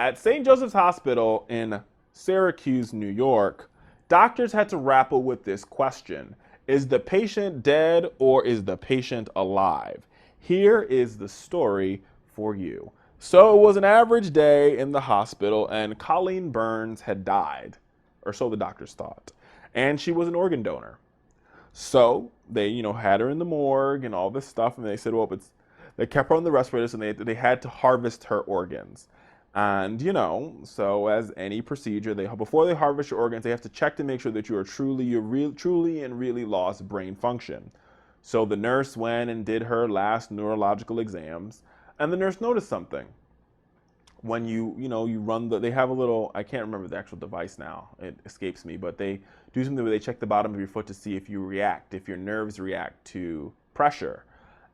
At St. Joseph's Hospital in Syracuse, New York, doctors had to grapple with this question. Is the patient dead or is the patient alive? Here is the story for you. So it was an average day in the hospital and Colleen Burns had died, or so the doctors thought. And she was an organ donor. So they, had her in the morgue and all this stuff, and they said, well, they kept her on the respirators and they had to harvest her organs. And, so as any procedure, before they harvest your organs, they have to check to make sure that you are truly and really lost brain function. So the nurse went and did her last neurological exams, and the nurse noticed something. When you run they have a little, I can't remember the actual device now, it escapes me, but they do something where they check the bottom of your foot to see if your nerves react to pressure.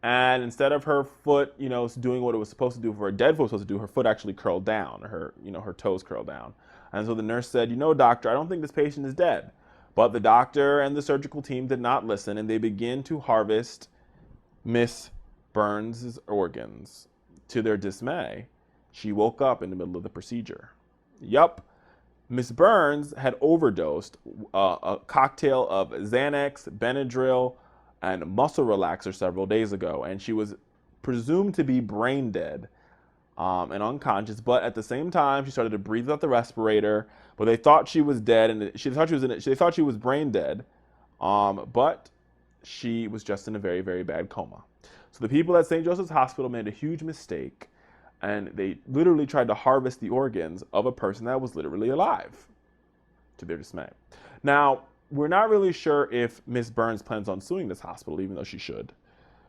And instead of her foot, doing what it was supposed to do, for a dead foot was supposed to do, her foot actually curled down, her toes curled down. And so the nurse said, doctor, I don't think this patient is dead. But the doctor and the surgical team did not listen, and they began to harvest Miss Burns' organs. To their dismay, she woke up in the middle of the procedure. Yup, Miss Burns had overdosed a cocktail of Xanax, Benadryl, and muscle relaxer several days ago, and she was presumed to be brain dead and unconscious. But at the same time, she started to breathe without the respirator. But they thought she was dead, and they thought she was brain dead. But she was just in a very, very bad coma. So the people at St. Joseph's Hospital made a huge mistake, and they literally tried to harvest the organs of a person that was literally alive, to their dismay. Now, we're not really sure if Ms. Burns plans on suing this hospital, even though she should,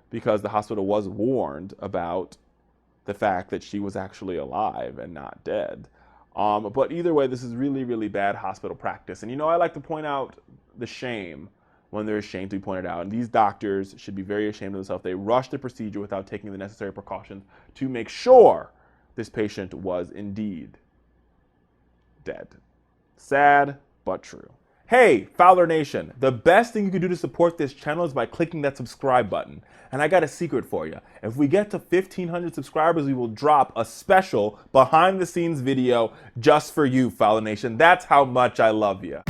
because the hospital was warned about the fact that she was actually alive and not dead. But either way, this is really, really bad hospital practice. And I like to point out the shame when there is shame to be pointed out. And these doctors should be very ashamed of themselves. They rushed the procedure without taking the necessary precautions to make sure this patient was indeed dead. Sad, but true. Hey, Fowler Nation, the best thing you can do to support this channel is by clicking that subscribe button. And I got a secret for you. If we get to 1,500 subscribers, we will drop a special behind the scenes video just for you, Fowler Nation. That's how much I love you.